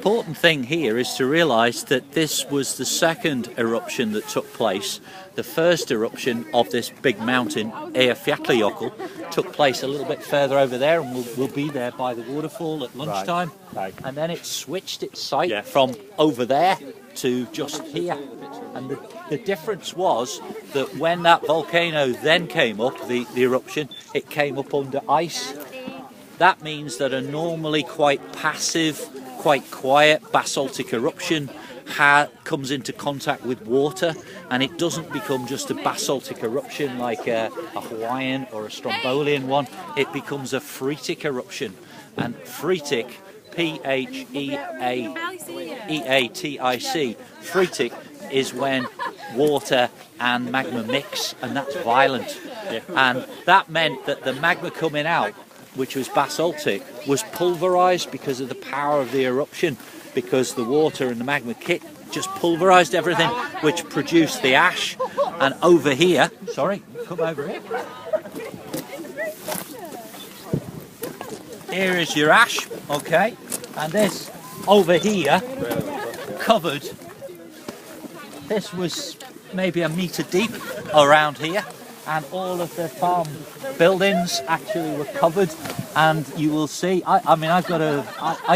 important thing here is to realise that this was the second eruption that took place. The first eruption of this big mountain, Eyjafjallajökull, took place a little bit further over there, and we'll be there by the waterfall at lunchtime. Right. And then it switched its site from over there to just here. And the difference was that when that volcano then came up, the eruption, it came up under ice. That means that a normally quite passive, quite quiet basaltic eruption comes into contact with water, and it doesn't become just a basaltic eruption like a Hawaiian or a Strombolian one. It becomes a phreatic eruption, and phreatic, P-H-E-A-T-I-C, phreatic is when water and magma mix, and that's violent. And that meant that the magma coming out, which was basaltic, was pulverized because of the power of the eruption, because the water and the magma kit just pulverized everything, which produced the ash. And over here, sorry, come over here. Here is your ash, okay, and this over here covered, this was maybe a metre deep around here, and all of the farm buildings actually were covered. And you will see, I mean, I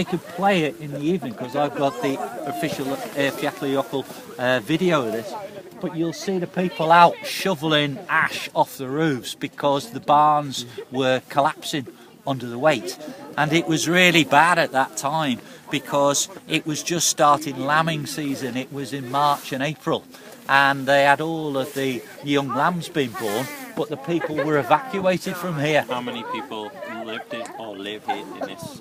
could play it in the evening because I've got the official Eyjafjallajökull video of this, but you'll see the people out shoveling ash off the roofs because the barns were collapsing under the weight. And it was really bad at that time because it was just starting lambing season. It was in March and April, and they had all of the young lambs being born, but the people were evacuated from here. How many people lived in or live here in this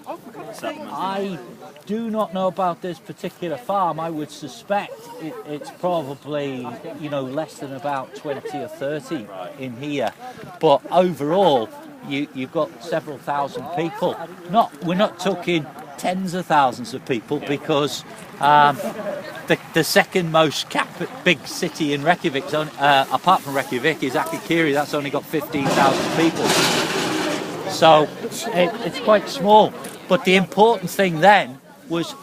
settlement? I do not know about this particular farm. I would suspect it's probably, you know, less than about 20 or 30 in here. But overall, you've got several thousand people. We're not talking tens of thousands of people, because the second most big city in Reykjavik, apart from Reykjavik, is Akureyri. That's only got 15,000 people. So it's quite small. But the important thing then was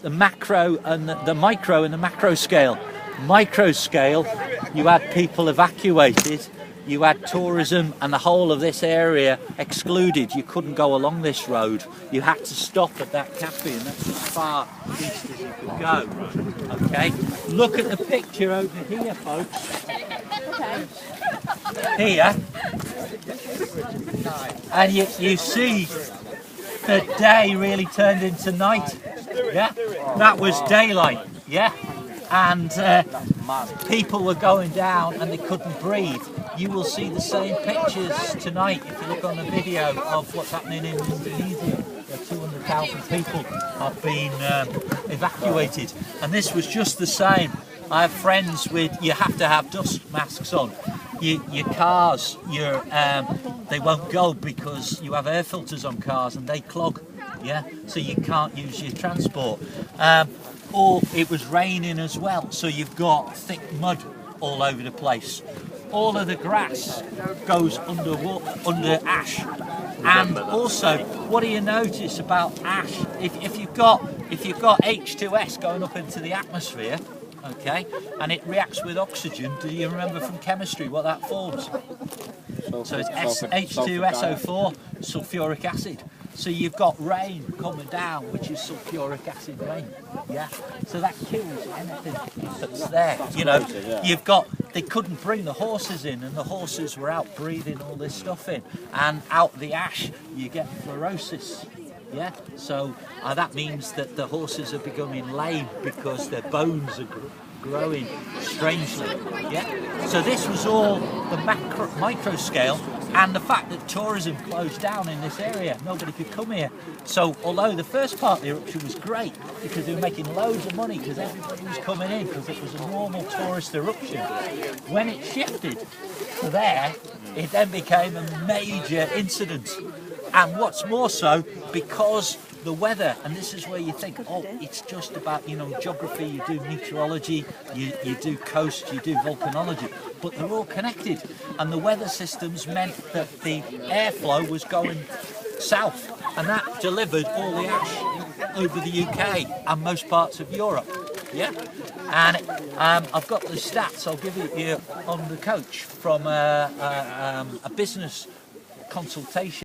the macro and the micro and the macro scale. Micro scale, you had people evacuated, you had tourism, and the whole of this area excluded. You couldn't go along this road. You had to stop at that cafe, and that's as far east as you could go. Okay, look at the picture over here, folks. Here, and you see the day really turned into night. Yeah, that was daylight. Yeah, and people were going down and they couldn't breathe. You will see the same pictures tonight if you look on the video of what's happening in Indonesia, where 200,000 people have been evacuated. And this was just the same. I have friends you have to have dust masks on. Your cars, they won't go because you have air filters on cars and they clog. Yeah, so you can't use your transport. Or it was raining as well, so you've got thick mud all over the place. All of the grass goes under ash. And also, what do you notice about ash? If you've got H2S going up into the atmosphere, okay, and it reacts with oxygen, do you remember from chemistry what that forms? So it's H2SO4, sulfuric acid. So you've got rain coming down, which is sulfuric acid rain. Yeah. So that kills anything that's there. You know, they couldn't bring the horses in, and the horses were out breathing all this stuff in, and out the ash you get fluorosis. Yeah. So that means that the horses are becoming lame because their bones are growing strangely. Yeah. So this was all the micro scale. And the fact that tourism closed down in this area, nobody could come here. So although the first part of the eruption was great, because they were making loads of money because everybody was coming in because it was a normal tourist eruption, when it shifted to there, it then became a major incident. And what's more so, because the weather, and this is where you think, oh, it's just about, you know, geography, you do meteorology, you do coast, you do volcanology, but they're all connected. And the weather systems meant that the airflow was going south, and that delivered all the ash. over the UK and most parts of Europe. Yeah, and I've got the stats. I'll give it you on the coach from a business consultation.